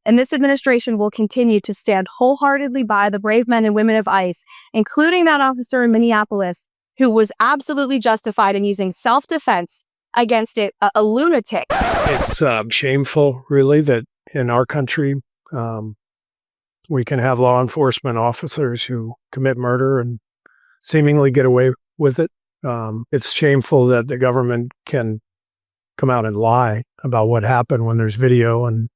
And this administration will continue to stand wholeheartedly by the brave men and women of ICE, including that officer in Minneapolis, who was absolutely justified in using self-defense against a lunatic. It's shameful, really, that in our country, we can have law enforcement officers who commit murder and seemingly get away with it. It's shameful that the government can come out and lie about what happened when there's video and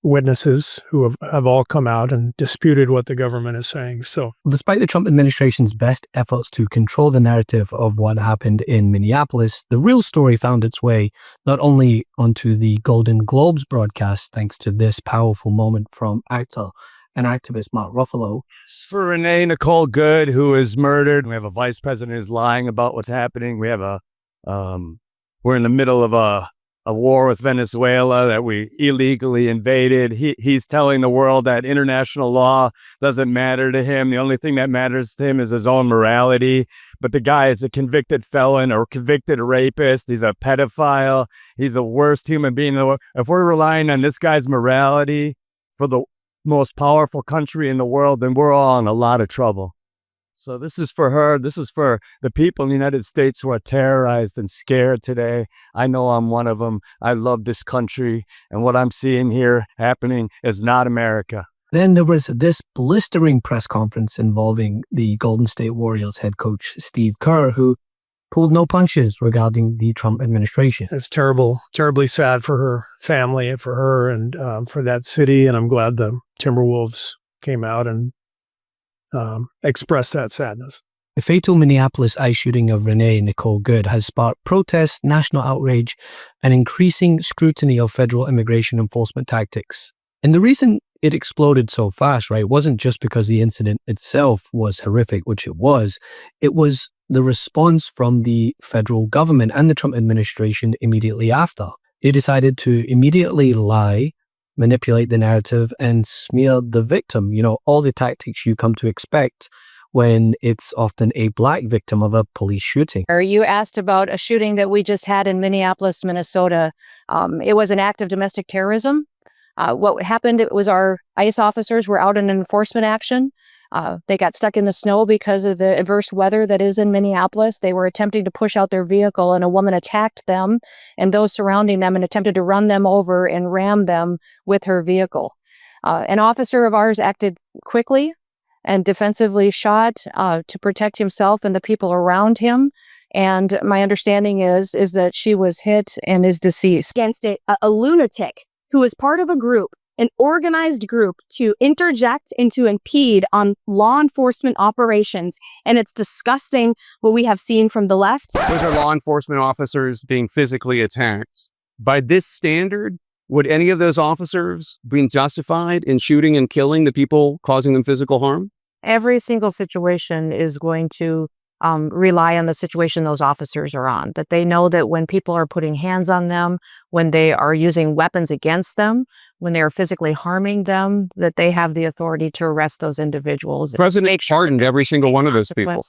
witnesses who have all come out and disputed what the government is saying. So, despite the Trump administration's best efforts to control the narrative of what happened in Minneapolis, the real story found its way not only onto the Golden Globes broadcast, thanks to this powerful moment from actor and activist Mark Ruffalo. For Renee Nicole Good, who was murdered, we have a vice president who's lying about what's happening. We have we're in the middle of a war with Venezuela that we illegally invaded. He's telling the world that international law doesn't matter to him. The only thing that matters to him is his own morality. But the guy is a convicted felon or convicted rapist. He's a pedophile. He's the worst human being in the world. If we're relying on this guy's morality for the most powerful country in the world, then we're all in a lot of trouble. So this is for her. This is for the people in the United States who are terrorized and scared today. I know I'm one of them. I love this country. And what I'm seeing here happening is not America. Then there was this blistering press conference involving the Golden State Warriors head coach, Steve Kerr, who pulled no punches regarding the Trump administration. It's terrible, terribly sad for her family and for her and for that city. And I'm glad the Timberwolves came out and express that sadness. The fatal Minneapolis ICE shooting of Renee Nicole Good has sparked protests, national outrage, and increasing scrutiny of federal immigration enforcement tactics. And the reason it exploded so fast, right, wasn't just because the incident itself was horrific, which it was the response from the federal government and the Trump administration immediately after. They decided to immediately lie, manipulate the narrative, and smear the victim. You know, all the tactics you come to expect when it's often a black victim of a police shooting. You asked about a shooting that we just had in Minneapolis, Minnesota. It was an act of domestic terrorism. What happened, it was our ICE officers were out in an enforcement action. They got stuck in the snow because of the adverse weather that is in Minneapolis. They were attempting to push out their vehicle, and a woman attacked them and those surrounding them and attempted to run them over and ram them with her vehicle. An officer of ours acted quickly and defensively shot to protect himself and the people around him. And my understanding is that she was hit and is deceased. Against a lunatic who is part of a group, an organized group, to interject and to impede on law enforcement operations. And it's disgusting what we have seen from the left. Those are law enforcement officers being physically attacked. By this standard, would any of those officers be justified in shooting and killing the people causing them physical harm? Every single situation is going to rely on the situation those officers are on, that they know that when people are putting hands on them, when they are using weapons against them, when they are physically harming them, that they have the authority to arrest those individuals. The president pardoned every single one of those people.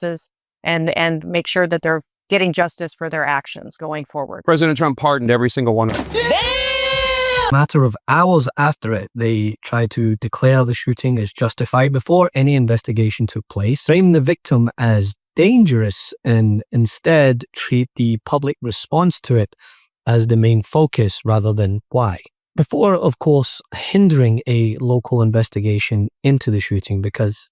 And make sure that they're getting justice for their actions going forward. President Trump pardoned every single one of them. A matter of hours after it, they tried to declare the shooting as justified before any investigation took place, frame the victim as dangerous, and instead treat the public response to it as the main focus rather than why. Before, of course, hindering a local investigation into the shooting, because,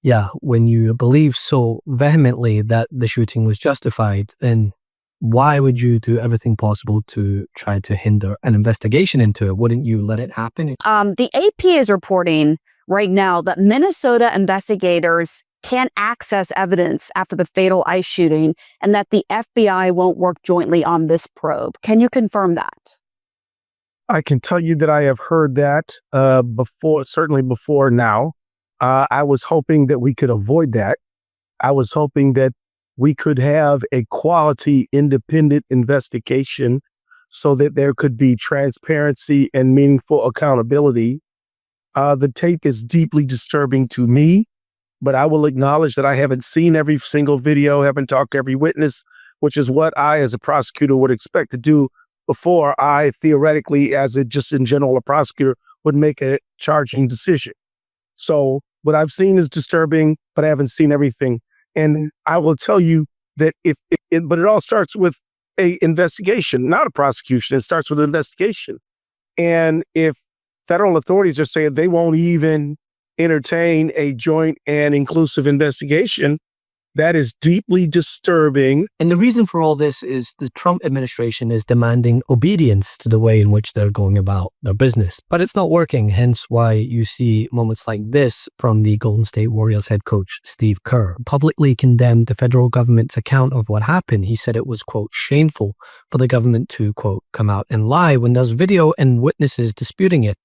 yeah, when you believe so vehemently that the shooting was justified, then why would you do everything possible to try to hinder an investigation into it? Wouldn't you let it happen? The AP is reporting right now that Minnesota investigators can't access evidence after the fatal ICE shooting and that the FBI won't work jointly on this probe. Can you confirm that? I can tell you that I have heard that certainly before now. I was hoping that we could avoid that. I was hoping that we could have a quality, independent investigation so that there could be transparency and meaningful accountability. The tape is deeply disturbing to me, but I will acknowledge that I haven't seen every single video, haven't talked to every witness, which is what I, as a prosecutor, would expect to do before I theoretically, just in general, a prosecutor, would make a charging decision. So what I've seen is disturbing, but I haven't seen everything. And I will tell you that but it all starts with a investigation, not a prosecution. It starts with an investigation. And if federal authorities are saying they won't even entertain a joint and inclusive investigation, that is deeply disturbing. And the reason for all this is the Trump administration is demanding obedience to the way in which they're going about their business. But it's not working, hence why you see moments like this from the Golden State Warriors head coach, Steve Kerr, publicly condemned the federal government's account of what happened. He said it was, quote, shameful for the government to, quote, come out and lie when there's video and witnesses disputing it.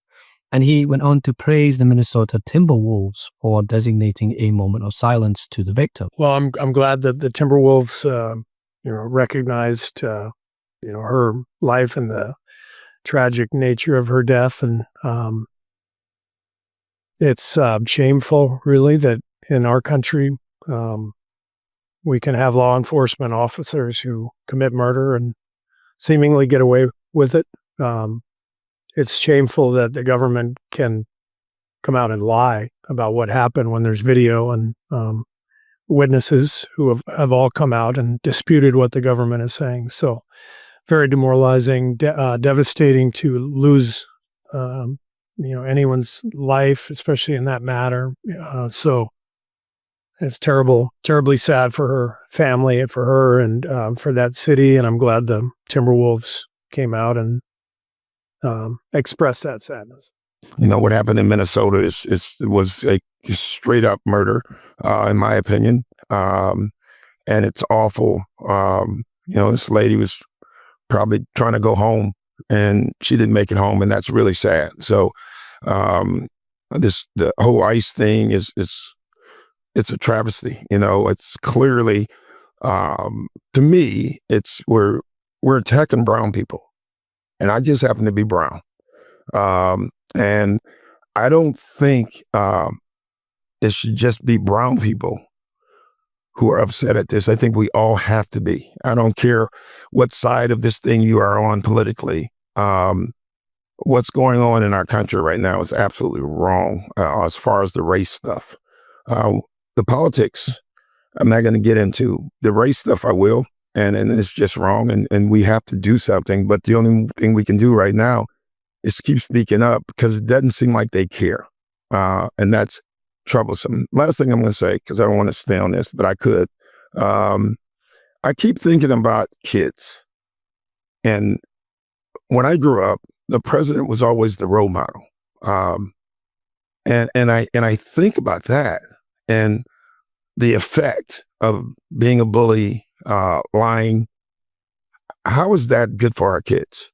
And he went on to praise the Minnesota Timberwolves for designating a moment of silence to the victim. Well, I'm glad that the Timberwolves, recognized, her life and the tragic nature of her death. And it's shameful, really, that in our country, we can have law enforcement officers who commit murder and seemingly get away with it. It's shameful that the government can come out and lie about what happened when there's video and witnesses who have all come out and disputed what the government is saying. So very demoralizing, devastating to lose, anyone's life, especially in that matter. So it's terribly sad for her family and for her and for that city. And I'm glad the Timberwolves came out and express that sadness. What happened in Minnesota was a straight up murder, in my opinion. And it's awful. This lady was probably trying to go home and she didn't make it home, and that's really sad. So, the whole ICE thing it's a travesty. It's clearly, to me, we're attacking brown people. And I just happen to be brown. And I don't think it should just be brown people who are upset at this. I think we all have to be. I don't care what side of this thing you are on politically. What's going on in our country right now is absolutely wrong as far as the race stuff. The politics, I'm not going to get into. The race stuff, I will. And it's just wrong, and we have to do something. But the only thing we can do right now is keep speaking up, because it doesn't seem like they care. And that's troublesome. Last thing I'm going to say, because I don't want to stay on this, but I could. I keep thinking about kids. And when I grew up, the president was always the role model. And I think about that and the effect of being a bully, lying. How is that good for our kids?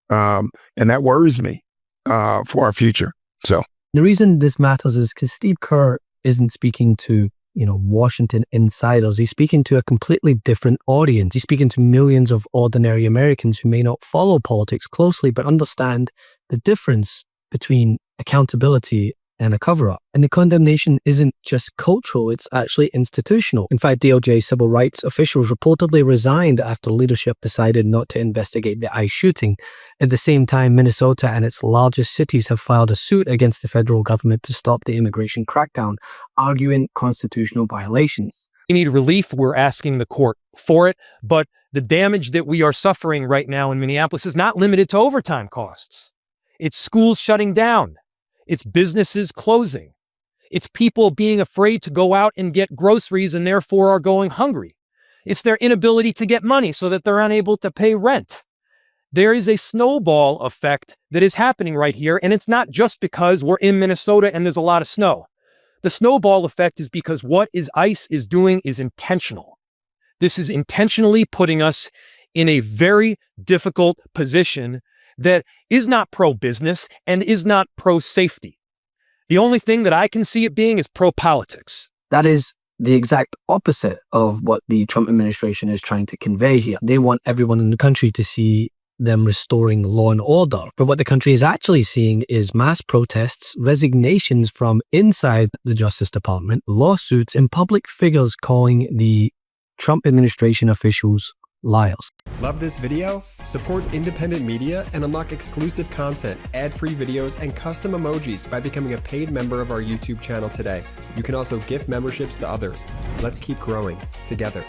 And that worries me for our future. So the reason this matters is because Steve Kerr isn't speaking to Washington insiders. He's speaking to a completely different audience. He's speaking to millions of ordinary Americans who may not follow politics closely but understand the difference between accountability and a cover-up. And the condemnation isn't just cultural, it's actually institutional. In fact, DOJ civil rights officials reportedly resigned after leadership decided not to investigate the ICE shooting. At the same time, Minnesota and its largest cities have filed a suit against the federal government to stop the immigration crackdown, arguing constitutional violations. We need relief. We're asking the court for it. But the damage that we are suffering right now in Minneapolis is not limited to overtime costs. It's schools shutting down. It's businesses closing. It's people being afraid to go out and get groceries and therefore are going hungry. It's their inability to get money so that they're unable to pay rent. There is a snowball effect that is happening right here, and it's not just because we're in Minnesota and there's a lot of snow. The snowball effect is because what ICE is doing is intentional. This is intentionally putting us in a very difficult position that is not pro-business and is not pro-safety. The only thing that I can see it being is pro-politics. That is the exact opposite of what the Trump administration is trying to convey here. They want everyone in the country to see them restoring law and order. But what the country is actually seeing is mass protests, resignations from inside the Justice Department, lawsuits, and public figures calling the Trump administration officials liars. Love this video? Support independent media and unlock exclusive content, ad-free videos, and custom emojis by becoming a paid member of our YouTube channel today. You can also gift memberships to others. Let's keep growing together.